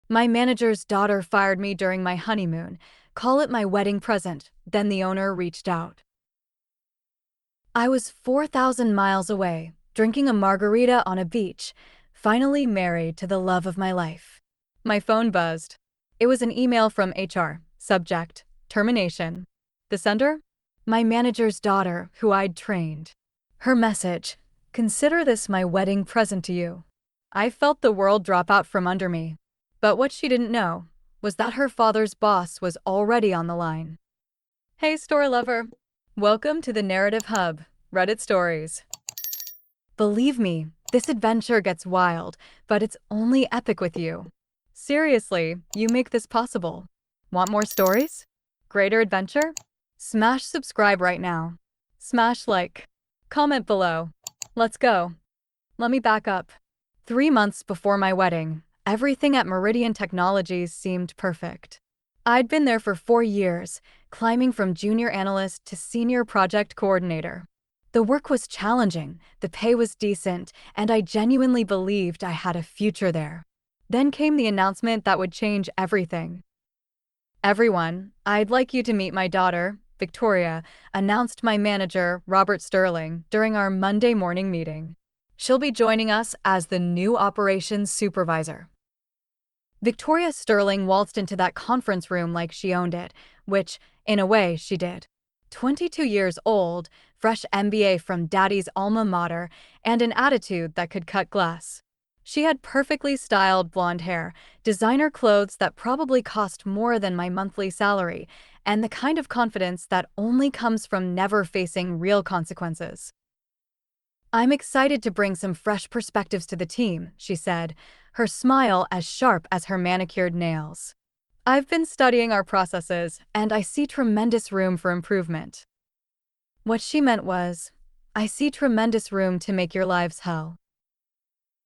My manager's daughter fired me during my honeymoon. Call it my wedding present. Then the owner reached out. I was 4,000 miles away, drinking a margarita on a beach, finally married to the love of my life. My phone buzzed. It was an email from HR. Subject: termination. The sender? My manager's daughter, who I'd trained. Her message: consider this my wedding present to you. I felt the world drop out from under me. But what she didn't know was that her father's boss was already on the line. Hey, story lover. Welcome to the Narrative Hub, Reddit Stories. Believe me, this adventure gets wild, but it's only epic with you. Seriously, you make this possible. Want more stories? Greater adventure? Smash subscribe right now. Smash like. Comment below. Let's go. Let me back up. 3 months before my wedding, everything at Meridian Technologies seemed perfect. I'd been there for 4 years, climbing from junior analyst to senior project coordinator. The work was challenging, the pay was decent, and I genuinely believed I had a future there. Then came the announcement that would change everything. Everyone, I'd like you to meet my daughter, Victoria, announced my manager, Robert Sterling, during our Monday morning meeting. She'll be joining us as the new operations supervisor. Victoria Sterling waltzed into that conference room like she owned it, which, in a way, she did. 22 years old, fresh MBA from daddy's alma mater, and an attitude that could cut glass. She had perfectly styled blonde hair, designer clothes that probably cost more than my monthly salary, and the kind of confidence that only comes from never facing real consequences. I'm excited to bring some fresh perspectives to the team, she said, her smile as sharp as her manicured nails. I've been studying our processes, and I see tremendous room for improvement. What she meant was, I see tremendous room to make your lives hell.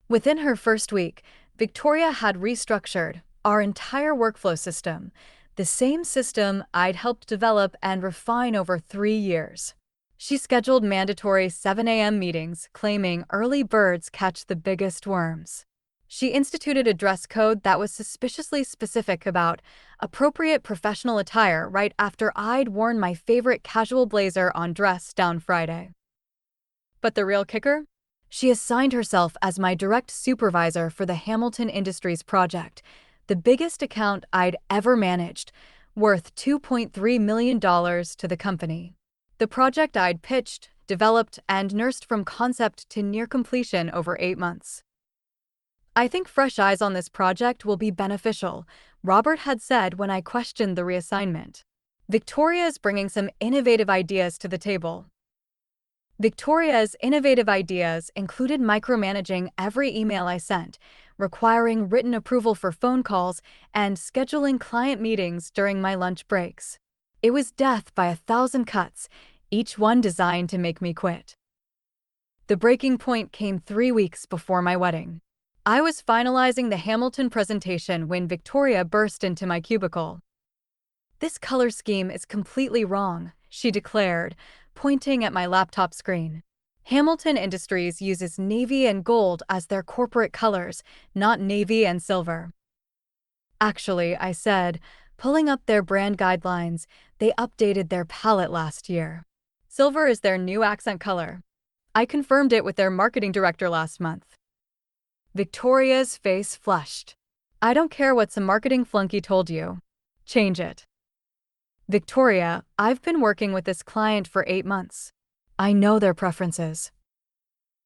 Within her first week, Victoria had restructured our entire workflow system, the same system I'd helped develop and refine over 3 years. She scheduled mandatory 7 a.m. meetings, claiming early birds catch the biggest worms. She instituted a dress code that was suspiciously specific about appropriate professional attire right after I'd worn my favorite casual blazer on dress down Friday. But the real kicker? She assigned herself as my direct supervisor for the Hamilton Industries project, the biggest account I'd ever managed, worth $2.3 million to the company. The project I'd pitched, developed, and nursed from concept to near completion over 8 months. I think fresh eyes on this project will be beneficial, Robert had said when I questioned the reassignment. Victoria is bringing some innovative ideas to the table. Victoria's innovative ideas included micromanaging every email I sent, requiring written approval for phone calls, and scheduling client meetings during my lunch breaks. It was death by 1,000 cuts, each one designed to make me quit. The breaking point came 3 weeks before my wedding. I was finalizing the Hamilton presentation when Victoria burst into my cubicle. "This color scheme is completely wrong," she declared, pointing at my laptop screen. Hamilton Industries uses navy and gold as their corporate colors, not navy and silver. Actually, I said, pulling up their brand guidelines, they updated their palette last year. Silver is their new accent color. I confirmed it with their marketing director last month. Victoria's face flushed. "I don't care what some marketing flunky told you. Change it." "Victoria, I've been working with this client for 8 months. I know their preferences."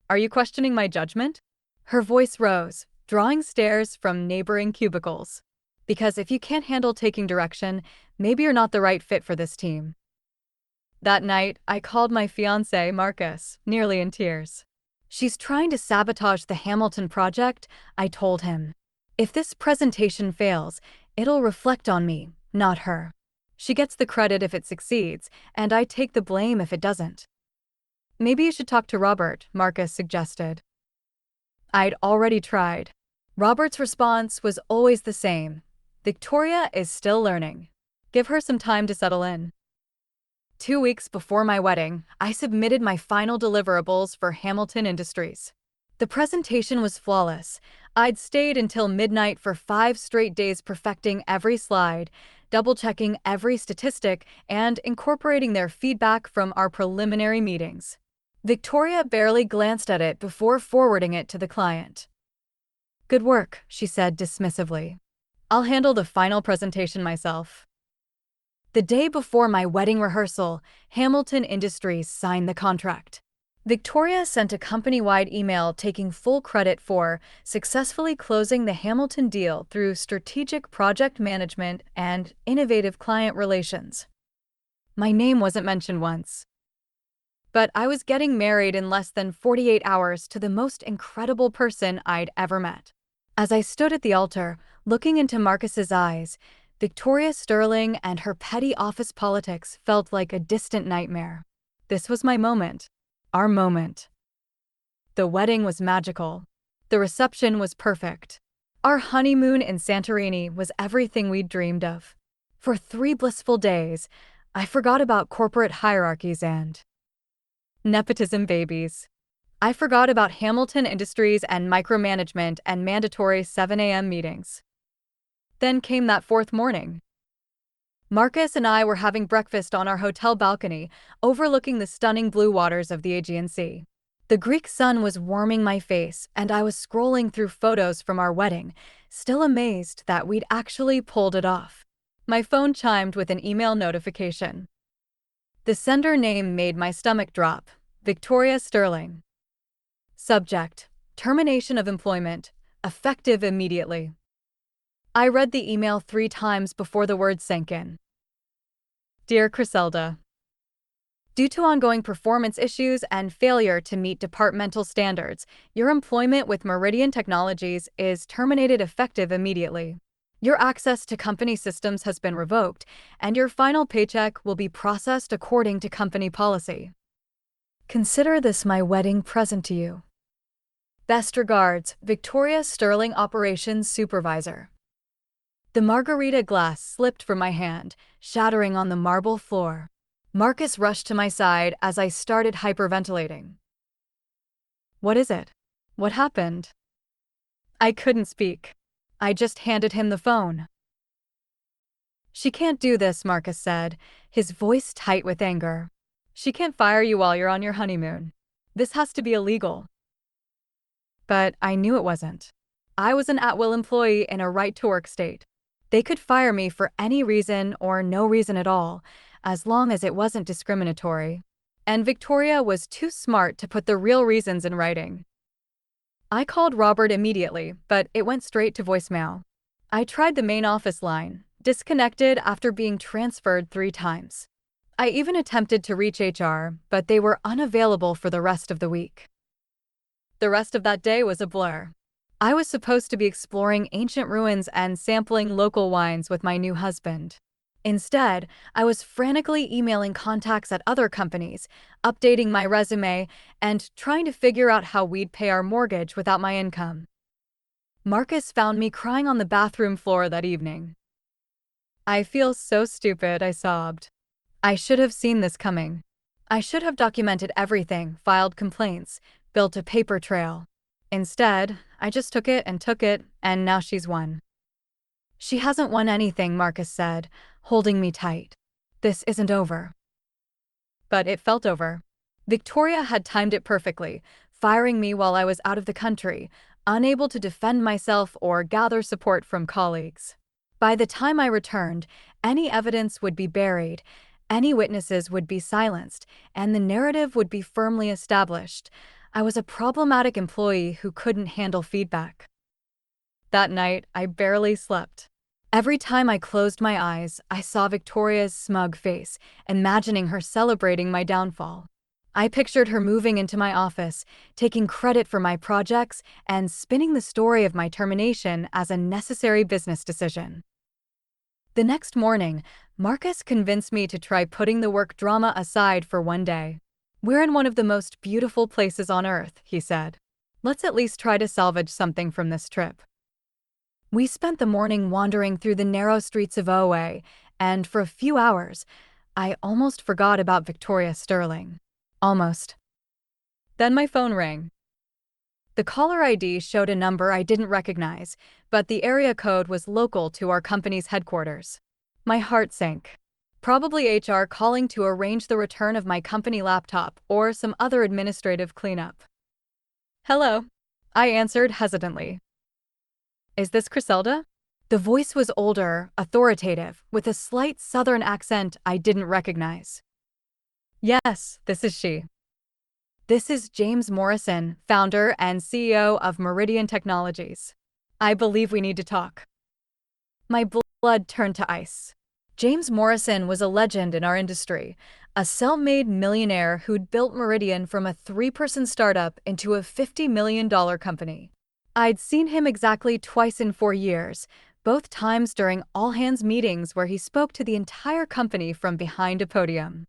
"Are you questioning my judgment?" Her voice rose, drawing stares from neighboring cubicles. "Because if you can't handle taking direction, maybe you're not the right fit for this team." That night, I called my fiancé, Marcus, nearly in tears. "She's trying to sabotage the Hamilton project," I told him. "If this presentation fails, it'll reflect on me, not her. She gets the credit if it succeeds, and I take the blame if it doesn't." "Maybe you should talk to Robert," Marcus suggested. I'd already tried. Robert's response was always the same. "Victoria is still learning. Give her some time to settle in." 2 weeks before my wedding, I submitted my final deliverables for Hamilton Industries. The presentation was flawless. I'd stayed until midnight for 5 straight days, perfecting every slide, double-checking every statistic, and incorporating their feedback from our preliminary meetings. Victoria barely glanced at it before forwarding it to the client. "Good work," she said dismissively. "I'll handle the final presentation myself." The day before my wedding rehearsal, Hamilton Industries signed the contract. Victoria sent a company-wide email taking full credit for successfully closing the Hamilton deal through strategic project management and innovative client relations. My name wasn't mentioned once. But I was getting married in less than 48 hours to the most incredible person I'd ever met. As I stood at the altar, looking into Marcus's eyes, Victoria Sterling and her petty office politics felt like a distant nightmare. This was my moment. Our moment. The wedding was magical. The reception was perfect. Our honeymoon in Santorini was everything we'd dreamed of. For 3 blissful days, I forgot about corporate hierarchies and nepotism babies. I forgot about Hamilton Industries and micromanagement and mandatory 7 a.m. meetings. Then came that fourth morning. Marcus and I were having breakfast on our hotel balcony, overlooking the stunning blue waters of the Aegean Sea. The Greek sun was warming my face, and I was scrolling through photos from our wedding, still amazed that we'd actually pulled it off. My phone chimed with an email notification. The sender name made my stomach drop: Victoria Sterling. Subject: termination of employment, effective immediately. I read the email 3 times before the words sank in. Dear Criselda, due to ongoing performance issues and failure to meet departmental standards, your employment with Meridian Technologies is terminated effective immediately. Your access to company systems has been revoked, and your final paycheck will be processed according to company policy. Consider this my wedding present to you. Best regards, Victoria Sterling, Operations Supervisor. The margarita glass slipped from my hand, shattering on the marble floor. Marcus rushed to my side as I started hyperventilating. What is it? What happened? I couldn't speak. I just handed him the phone. She can't do this, Marcus said, his voice tight with anger. She can't fire you while you're on your honeymoon. This has to be illegal. But I knew it wasn't. I was an at-will employee in a right-to-work state. They could fire me for any reason or no reason at all, as long as it wasn't discriminatory. And Victoria was too smart to put the real reasons in writing. I called Robert immediately, but it went straight to voicemail. I tried the main office line, disconnected after being transferred 3 times. I even attempted to reach HR, but they were unavailable for the rest of the week. The rest of that day was a blur. I was supposed to be exploring ancient ruins and sampling local wines with my new husband. Instead, I was frantically emailing contacts at other companies, updating my resume, and trying to figure out how we'd pay our mortgage without my income. Marcus found me crying on the bathroom floor that evening. I feel so stupid, I sobbed. I should have seen this coming. I should have documented everything, filed complaints, built a paper trail. Instead, I just took it, and now she's won. She hasn't won anything, Marcus said, holding me tight. This isn't over. But it felt over. Victoria had timed it perfectly, firing me while I was out of the country, unable to defend myself or gather support from colleagues. By the time I returned, any evidence would be buried, any witnesses would be silenced, and the narrative would be firmly established. I was a problematic employee who couldn't handle feedback. That night, I barely slept. Every time I closed my eyes, I saw Victoria's smug face, imagining her celebrating my downfall. I pictured her moving into my office, taking credit for my projects, and spinning the story of my termination as a necessary business decision. The next morning, Marcus convinced me to try putting the work drama aside for one day. We're in one of the most beautiful places on Earth, he said. Let's at least try to salvage something from this trip. We spent the morning wandering through the narrow streets of Oe, and for a few hours, I almost forgot about Victoria Sterling. Almost. Then my phone rang. The caller ID showed a number I didn't recognize, but the area code was local to our company's headquarters. My heart sank. Probably HR calling to arrange the return of my company laptop or some other administrative cleanup. Hello, I answered hesitantly. Is this Griselda? The voice was older, authoritative, with a slight southern accent I didn't recognize. Yes, this is she. This is James Morrison, founder and CEO of Meridian Technologies. I believe we need to talk. My blood turned to ice. James Morrison was a legend in our industry, a self-made millionaire who'd built Meridian from a 3-person startup into a $50 million company. I'd seen him exactly twice in 4 years, both times during all-hands meetings where he spoke to the entire company from behind a podium.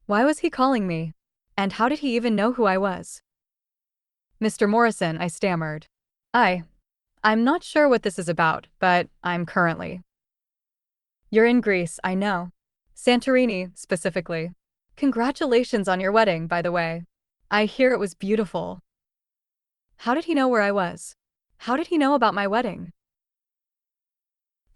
Why was he calling me? And how did he even know who I was? Mr. Morrison, I stammered. I'm not sure what this is about, but I'm currently. You're in Greece, I know. Santorini, specifically. Congratulations on your wedding, by the way. I hear it was beautiful. How did he know where I was? How did he know about my wedding?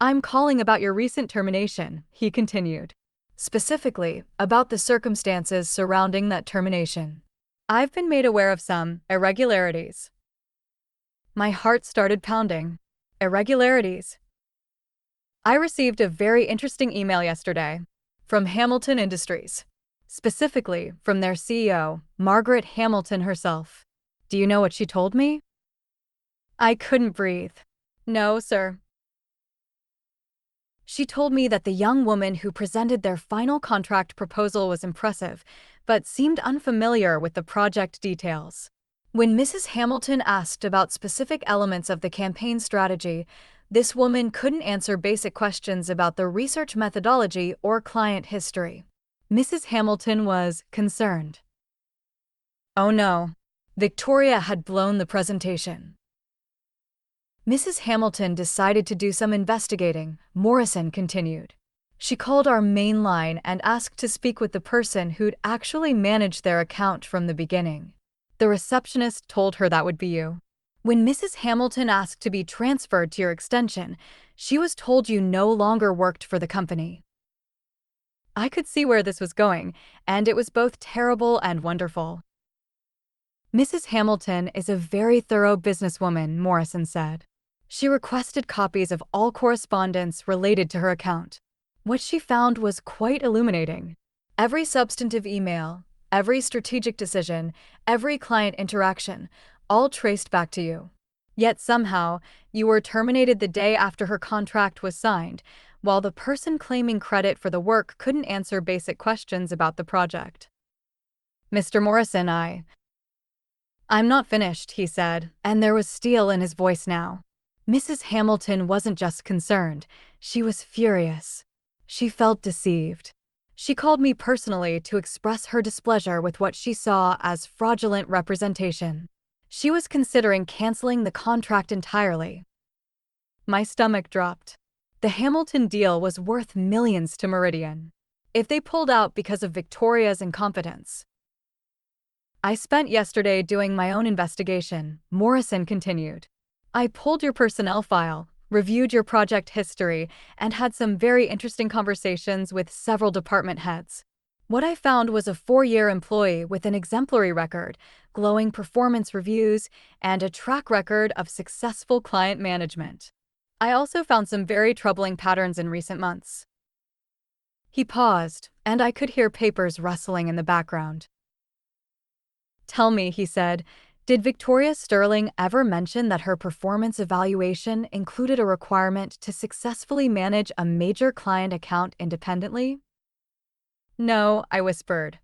I'm calling about your recent termination, he continued. Specifically, about the circumstances surrounding that termination. I've been made aware of some irregularities. My heart started pounding. Irregularities. I received a very interesting email yesterday from Hamilton Industries, specifically from their CEO, Margaret Hamilton herself. Do you know what she told me? I couldn't breathe. No, sir. She told me that the young woman who presented their final contract proposal was impressive, but seemed unfamiliar with the project details. When Mrs. Hamilton asked about specific elements of the campaign strategy, this woman couldn't answer basic questions about the research methodology or client history. Mrs. Hamilton was concerned. Oh no, Victoria had blown the presentation. Mrs. Hamilton decided to do some investigating, Morrison continued. She called our main line and asked to speak with the person who'd actually managed their account from the beginning. The receptionist told her that would be you. When Mrs. Hamilton asked to be transferred to your extension, she was told you no longer worked for the company. I could see where this was going, and it was both terrible and wonderful. Mrs. Hamilton is a very thorough businesswoman, Morrison said. She requested copies of all correspondence related to her account. What she found was quite illuminating. Every substantive email, every strategic decision, every client interaction, all traced back to you. Yet somehow, you were terminated the day after her contract was signed, while the person claiming credit for the work couldn't answer basic questions about the project. Mr. Morrison, I'm not finished, he said, and there was steel in his voice now. Mrs. Hamilton wasn't just concerned, she was furious. She felt deceived. She called me personally to express her displeasure with what she saw as fraudulent representation. She was considering canceling the contract entirely. My stomach dropped. The Hamilton deal was worth millions to Meridian. If they pulled out because of Victoria's incompetence. I spent yesterday doing my own investigation, Morrison continued. I pulled your personnel file, reviewed your project history, and had some very interesting conversations with several department heads. What I found was a 4-year employee with an exemplary record, glowing performance reviews, and a track record of successful client management. I also found some very troubling patterns in recent months. He paused, and I could hear papers rustling in the background. Tell me, he said, did Victoria Sterling ever mention that her performance evaluation included a requirement to successfully manage a major client account independently? No, I whispered.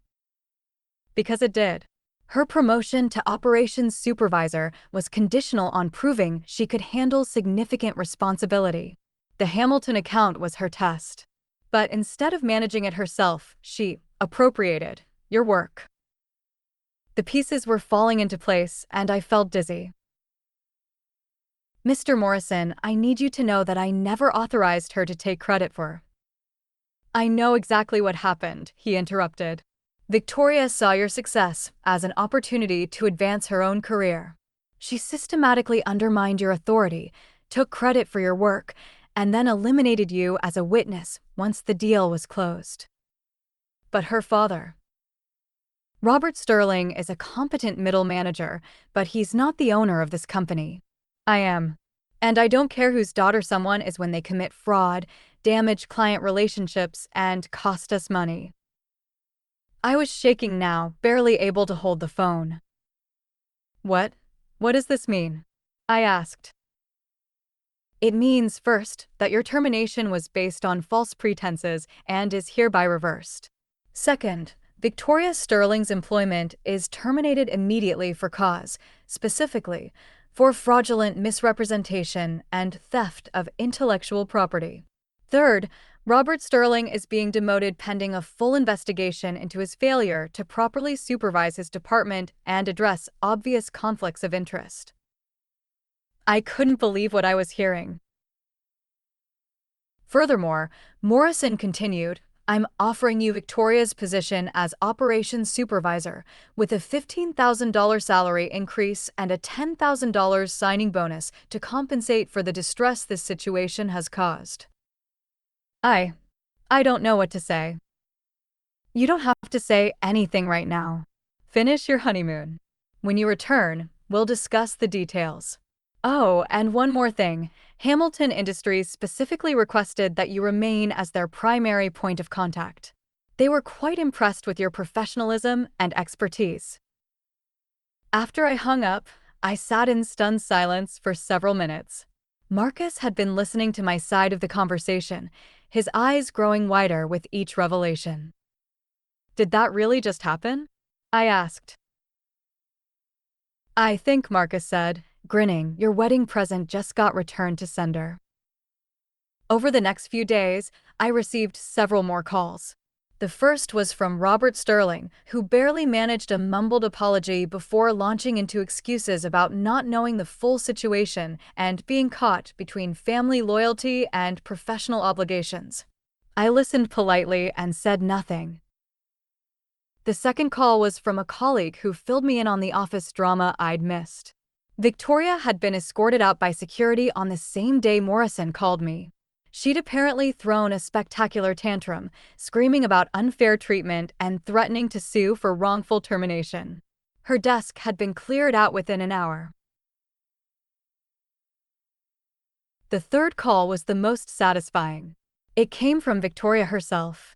Because it did. Her promotion to operations supervisor was conditional on proving she could handle significant responsibility. The Hamilton account was her test. But instead of managing it herself, she appropriated your work. The pieces were falling into place, and I felt dizzy. Mr. Morrison, I need you to know that I never authorized her to take credit for. I know exactly what happened, he interrupted. Victoria saw your success as an opportunity to advance her own career. She systematically undermined your authority, took credit for your work, and then eliminated you as a witness once the deal was closed. But her father, Robert Sterling, is a competent middle manager, but he's not the owner of this company. I am. And I don't care whose daughter someone is when they commit fraud, damage client relationships, and cost us money. I was shaking now, barely able to hold the phone. What? What does this mean? I asked. It means, first, that your termination was based on false pretenses and is hereby reversed. Second, Victoria Sterling's employment is terminated immediately for cause, specifically, for fraudulent misrepresentation and theft of intellectual property. Third, Robert Sterling is being demoted pending a full investigation into his failure to properly supervise his department and address obvious conflicts of interest. I couldn't believe what I was hearing. Furthermore, Morrison continued, I'm offering you Victoria's position as operations supervisor with a $15,000 salary increase and a $10,000 signing bonus to compensate for the distress this situation has caused. I don't know what to say. You don't have to say anything right now. Finish your honeymoon. When you return, we'll discuss the details. Oh, and one more thing. Hamilton Industries specifically requested that you remain as their primary point of contact. They were quite impressed with your professionalism and expertise. After I hung up, I sat in stunned silence for several minutes. Marcus had been listening to my side of the conversation, his eyes growing wider with each revelation. Did that really just happen? I asked. I think, Marcus said, grinning, your wedding present just got returned to sender. Over the next few days, I received several more calls. The first was from Robert Sterling, who barely managed a mumbled apology before launching into excuses about not knowing the full situation and being caught between family loyalty and professional obligations. I listened politely and said nothing. The second call was from a colleague who filled me in on the office drama I'd missed. Victoria had been escorted out by security on the same day Morrison called me. She'd apparently thrown a spectacular tantrum, screaming about unfair treatment and threatening to sue for wrongful termination. Her desk had been cleared out within an hour. The third call was the most satisfying. It came from Victoria herself.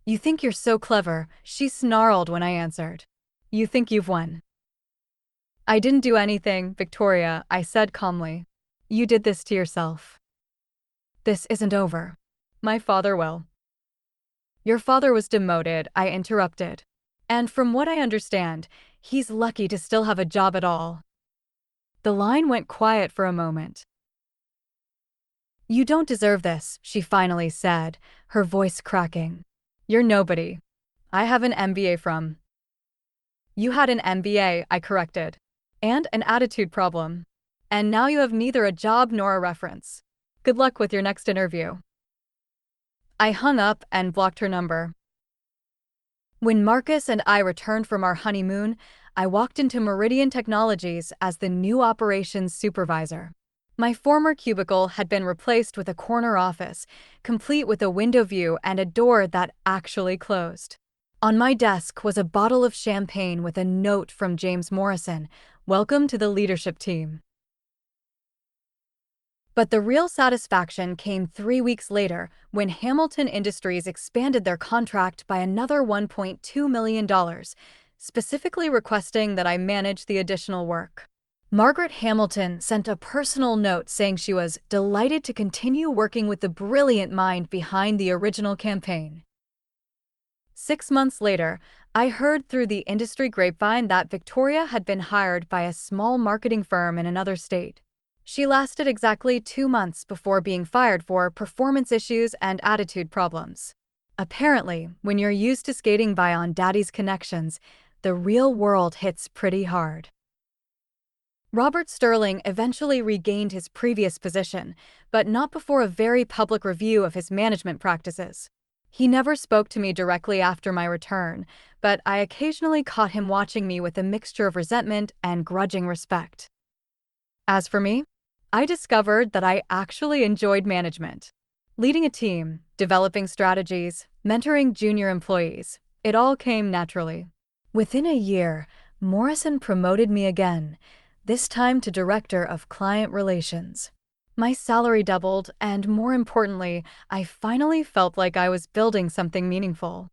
You think you're so clever, she snarled when I answered. You think you've won. I didn't do anything, Victoria, I said calmly. You did this to yourself. This isn't over. My father will. Your father was demoted, I interrupted. And from what I understand, he's lucky to still have a job at all. The line went quiet for a moment. You don't deserve this, she finally said, her voice cracking. You're nobody. I have an MBA from. You had an MBA, I corrected. And an attitude problem. And now you have neither a job nor a reference. Good luck with your next interview. I hung up and blocked her number. When Marcus and I returned from our honeymoon, I walked into Meridian Technologies as the new operations supervisor. My former cubicle had been replaced with a corner office, complete with a window view and a door that actually closed. On my desk was a bottle of champagne with a note from James Morrison, "Welcome to the leadership team." But the real satisfaction came 3 weeks later when Hamilton Industries expanded their contract by another $1.2 million, specifically requesting that I manage the additional work. Margaret Hamilton sent a personal note saying she was delighted to continue working with the brilliant mind behind the original campaign. 6 months later, I heard through the industry grapevine that Victoria had been hired by a small marketing firm in another state. She lasted exactly 2 months before being fired for performance issues and attitude problems. Apparently, when you're used to skating by on daddy's connections, the real world hits pretty hard. Robert Sterling eventually regained his previous position, but not before a very public review of his management practices. He never spoke to me directly after my return, but I occasionally caught him watching me with a mixture of resentment and grudging respect. As for me, I discovered that I actually enjoyed management. Leading a team, developing strategies, mentoring junior employees, it all came naturally. Within a year, Morrison promoted me again, this time to Director of Client Relations. My salary doubled, and more importantly, I finally felt like I was building something meaningful.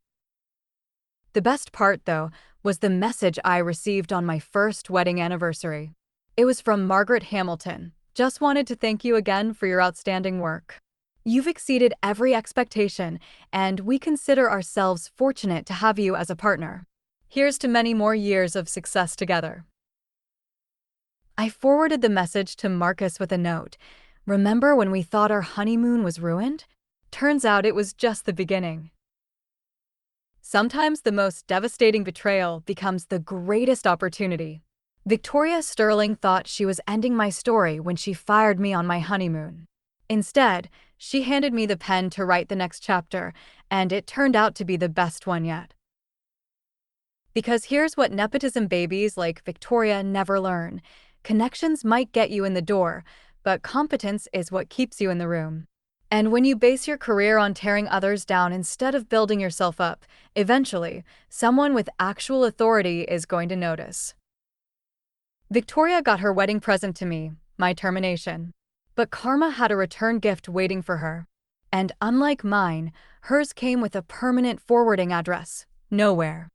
The best part, though, was the message I received on my first wedding anniversary. It was from Margaret Hamilton. Just wanted to thank you again for your outstanding work. You've exceeded every expectation, and we consider ourselves fortunate to have you as a partner. Here's to many more years of success together. I forwarded the message to Marcus with a note. Remember when we thought our honeymoon was ruined? Turns out it was just the beginning. Sometimes the most devastating betrayal becomes the greatest opportunity. Victoria Sterling thought she was ending my story when she fired me on my honeymoon. Instead, she handed me the pen to write the next chapter, and it turned out to be the best one yet. Because here's what nepotism babies like Victoria never learn. Connections might get you in the door, but competence is what keeps you in the room. And when you base your career on tearing others down instead of building yourself up, eventually, someone with actual authority is going to notice. Victoria got her wedding present to me, my termination. But Karma had a return gift waiting for her. And unlike mine, hers came with a permanent forwarding address, nowhere.